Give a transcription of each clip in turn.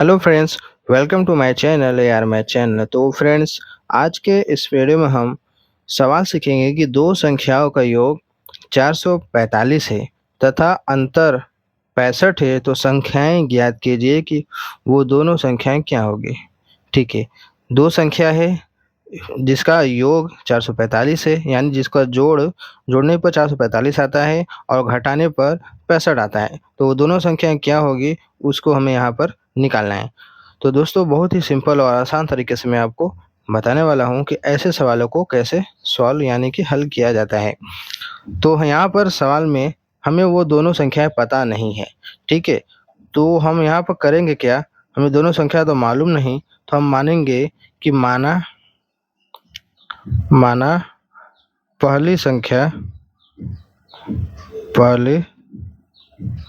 Hello friends, welcome to my channel यार my channel. तो friends, आज के इस वीडियो में हम सवाल सीखेंगे कि दो संख्याओं का योग 445 है तथा अंतर 65 है, तो संख्याएं ज्ञात कीजिए कि वो दोनों संख्याएं क्या होगी। ठीक है, दो संख्या है जिसका योग 445 है, यानी जिसका जोड़ने पर 445 आता है और घटाने पर 65 आता है। तो वो दोनों संख्याएं क्या होगी, उसको हमें यहाँ पर निकालना है। तो दोस्तों, बहुत ही सिंपल और आसान तरीके से मैं आपको बताने वाला हूँ कि ऐसे सवालों को कैसे सॉल्व यानी कि हल किया जाता है। तो यहाँ पर सवाल में हमें वो दोनों संख्याएं पता नहीं है। ठीक है, तो हम यहाँ पर करेंगे क्या, हमें दोनों संख्या तो मालूम नहीं, तो हम मानेंगे कि माना माना पहली संख्या पहली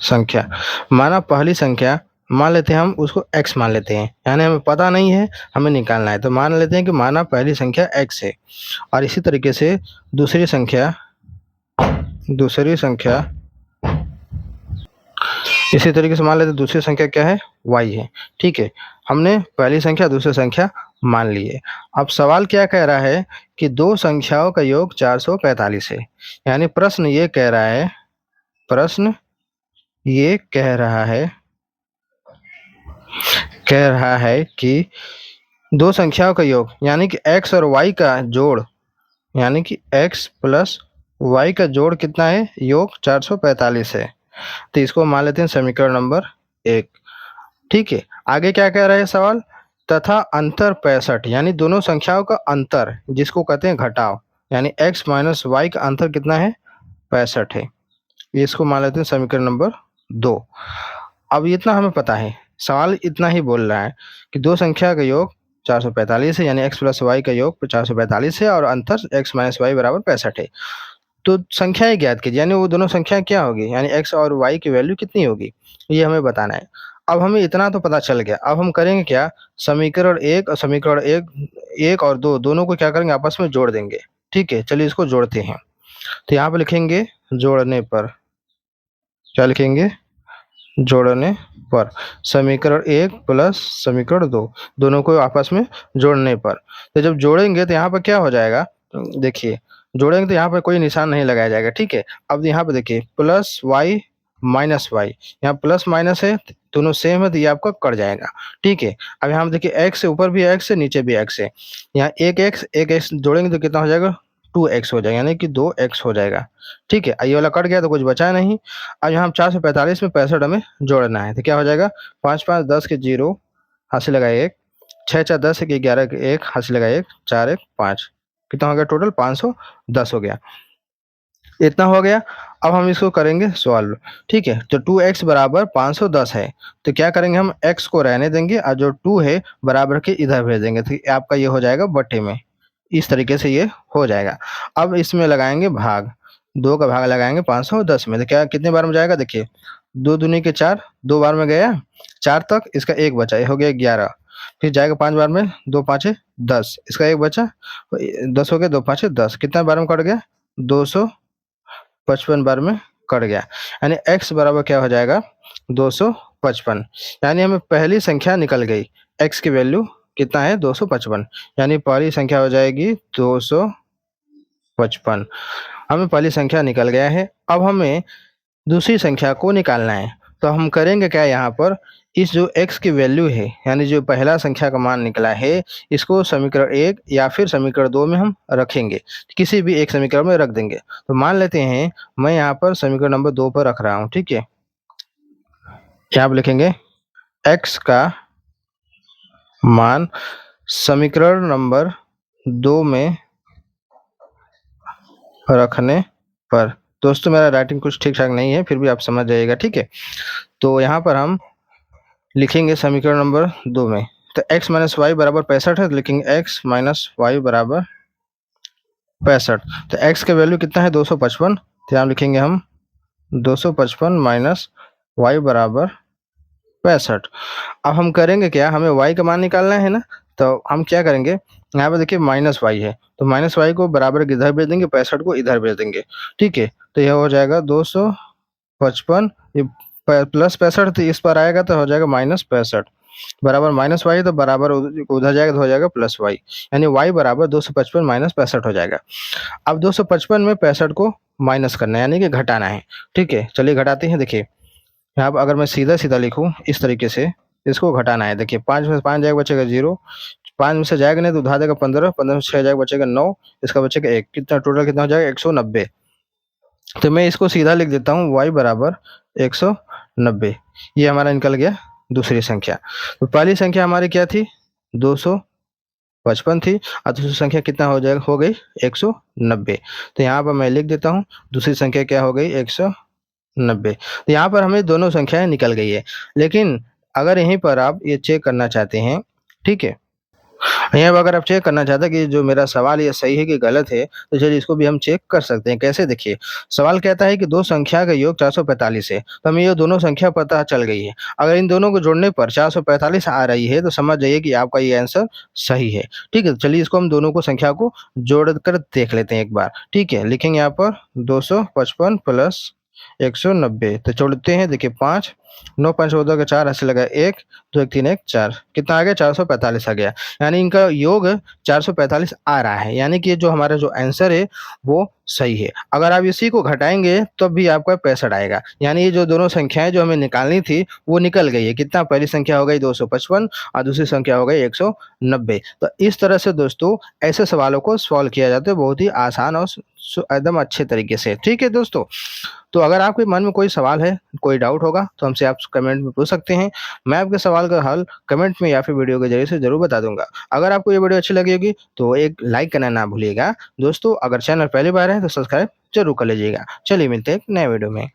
संख्या माना पहली संख्या मान लेते हैं, हम उसको x मान लेते हैं, यानी हमें पता नहीं है, हमें निकालना है। तो मान लेते हैं कि माना पहली संख्या x है, और इसी तरीके से दूसरी संख्या दूसरी संख्या, इसी तरीके से मान लेते हैं दूसरी संख्या क्या है, y है। ठीक है, हमने पहली संख्या दूसरी संख्या मान ली है। अब सवाल क्या कह रहा है कि दो संख्याओं का योग 445 है, यानी प्रश्न ये कह रहा है कि दो संख्याओं का योग यानी कि x और y का जोड़, यानी कि x प्लस y का जोड़ कितना है, योग 445 है। तो इसको मान लेते हैं समीकरण नंबर 1। ठीक है, आगे क्या कह रहा है सवाल, तथा अंतर 65, यानी दोनों संख्याओं का अंतर जिसको कहते हैं घटाव, यानी x माइनस वाई का अंतर कितना है, 65 है। इसको मान लेते हैं समीकरण नंबर 2। अब इतना हमें पता है, सवाल इतना ही बोल रहा है कि दो संख्या का योग 445 है, यानी x प्लस वाई का योग 445 है और अंतर x माइनस वाई बराबर 65 है। तो संख्याएं ज्ञात कीजिए, यानी वो दोनों संख्याएं क्या होगी, यानी x और y की वैल्यू कितनी होगी, ये हमें बताना है। अब हमें इतना तो पता चल गया, अब हम करेंगे क्या, समीकरण एक और दो दोनों को क्या करेंगे, आपस में जोड़ देंगे। ठीक है, चलिए इसको जोड़ते हैं। तो यहाँ पे लिखेंगे जोड़ने पर, क्या लिखेंगे, जोड़ने पर समीकरण 1 प्लस समीकरण 2 दोनों को आपस में जोड़ने पर। तो जब जोड़ेंगे तो यहाँ पर क्या हो जाएगा, देखिए जोड़ेंगे तो यहाँ पर कोई निशान नहीं लगाया जाएगा। ठीक है, अब यहाँ पे देखिए प्लस वाई माइनस वाई, यहाँ प्लस माइनस है, दोनों सेम है, तो ये आपका कट जाएगा। ठीक है, अब यहाँ पे देखिए एक्स से ऊपर भी एक्स है, नीचे भी एक्स है, यहाँ एक एक्स जोड़ेंगे तो कितना हो जाएगा, 2x हो जाएगा, यानी कि 2x हो जाएगा। ठीक है, ये वाला कट गया तो कुछ बचा नहीं। अब यहाँ 445 में 65 हमें जोड़ना है, तो क्या हो जाएगा, 5 5 10 के 0, हाथ से लगाए 1, 6 4 10 के 11 के 1, हाथ से लगाए 1, 4 1 5, कितना हो गया टोटल, 510 हो गया। इतना हो गया। अब हम इसको करेंगे सॉल्व। ठीक है, तो 2x बराबर 510 है, तो क्या करेंगे, हम x को रहने देंगे और जो 2 है बराबर के इधर भेज देंगे, तो आपका ये हो जाएगा बट्टे में। इस तरीके से ये हो जाएगा। अब इसमें लगाएंगे भाग, 2 का भाग लगाएंगे 510 में, तो क्या कितने बार में जाएगा, देखिए 2 दूनी के 4, 2 बार में गया 4 तक, इसका 1 बचा, ये हो गया 11। फिर जाएगा 5 बार में, 2 5 10, इसका 1 बचा, 10 हो गया, 2 5 10, कितना बार में कट गया, 255 बार में कट गया। यानी x बराबर क्या हो जाएगा, 255। यानी हमें पहली संख्या निकल गई, x की वैल्यू कितना है, 255, यानी पहली संख्या हो जाएगी 255। हमें पहली संख्या निकल गया है। अब हमें दूसरी संख्या को निकालना है, तो हम करेंगे क्या, यहाँ पर इस जो x की वैल्यू है, यानी जो पहला संख्या का मान निकला है, इसको समीकरण 1 या फिर समीकरण 2 में हम रखेंगे, किसी भी एक समीकरण में रख देंगे। तो मान लेते हैं मैं यहाँ पर समीकरण नंबर 2 पर रख रहा हूँ। ठीक है, यहाँ पर लिखेंगे x का मान समीकरण नंबर 2 में रखने पर। दोस्तों, मेरा राइटिंग कुछ ठीक ठाक नहीं है, फिर भी आप समझ जाइएगा। ठीक है, तो यहाँ पर हम लिखेंगे समीकरण नंबर 2 में, तो x माइनस वाई बराबर 65 है, तो लिखेंगे x माइनस वाई बराबर 65। तो x का वैल्यू कितना है, 255, तो यहाँ लिखेंगे हम 255 माइनस वाई बराबर 65। अब हम करेंगे क्या, हमें y का मान निकालना है ना, तो हम क्या करेंगे, यहाँ पे देखिए माइनस वाई है, तो माइनस वाई को बराबर के इधर भेज देंगे, 65 को इधर भेज देंगे। ठीक है, तो यह हो जाएगा 255, ये प्लस 65, तो इस पर आएगा तो हो जाएगा माइनस 65। बराबर माइनस वाई, तो बराबर उधर जाएगा तो हो जाएगा प्लस वाई, यानी वाई बराबर 255 माइनस 65 हो जाएगा। अब 255 में 65 को माइनस करना है, यानी कि घटाना है। ठीक है, चलिए घटाते हैं। देखिए यहाँ पर अगर मैं सीधा सीधा लिखूँ इस तरीके से, इसको घटाना है। देखिए 5 में से 5 जाएगा बचेगा 0, 5 में से जाएगा नहीं तो उधार देगा 15, 15 में से 6 जाएगा बचेगा 9, इसका बचेगा 1, कितना टोटल कितना हो जाएगा 190। तो मैं इसको सीधा लिख देता हूँ y बराबर 190। ये हमारा निकल गया दूसरी संख्या। तो पहली संख्या हमारी क्या थी, 255 थी, और दूसरी संख्या कितना हो जाएगा, हो गई 190। तो यहाँ पर मैं लिख देता हूँ दूसरी संख्या क्या हो गई 190। तो यहाँ पर हमें दोनों संख्याएं निकल गई है। लेकिन अगर यहीं पर आप ये चेक करना चाहते हैं, ठीक है, यहाँ पर अगर आप चेक करना चाहते हैं कि जो मेरा सवाल ये सही है कि गलत है, तो चलिए इसको भी हम चेक कर सकते हैं। कैसे, देखिए सवाल कहता है कि दो संख्या का योग 445 है, तो हमें ये दोनों संख्या पता चल गई है। अगर इन दोनों को जोड़ने पर 445 आ रही है तो समझ जाइए कि आपका ये आंसर सही है। ठीक है, चलिए इसको हम दोनों को संख्या को जोड़ कर देख लेते हैं एक बार। ठीक है, लिखेंगे यहाँ पर 255 प्लस 190, तो जोड़ते हैं। देखिए 5, 9 5 14 का 4 ऐसे लगा 1, 2 1 3 1 4, कितना आ गया 445 आ गया। यानी इनका योग 445 आ रहा है, यानी कि जो हमारा जो आंसर है वो सही है। अगर आप इसी को घटाएंगे तब भी आपका 65 आएगा, यानी ये जो दोनों संख्याएं जो हमें निकालनी थी वो निकल गई है। कितना, पहली संख्या हो गई 255 और दूसरी संख्या हो गई 190। तो इस तरह से दोस्तों ऐसे सवालों को सॉल्व किया जाता है बहुत ही आसान और एकदम अच्छे तरीके से। ठीक है दोस्तों, तो अगर आपके मन में कोई सवाल है, कोई डाउट होगा तो हमसे आप कमेंट में पूछ सकते हैं। मैं आपके सवाल का हल कमेंट में या फिर वीडियो के जरिए से ज़रूर बता दूँगा। अगर आपको ये वीडियो अच्छी लगी होगी तो एक लाइक करना ना भूलिएगा। दोस्तों अगर चैनल पहली बार है तो सब्सक्राइब ज़रूर कर लीजिएगा। चलिए मिलते हैं एक नए वीडियो में।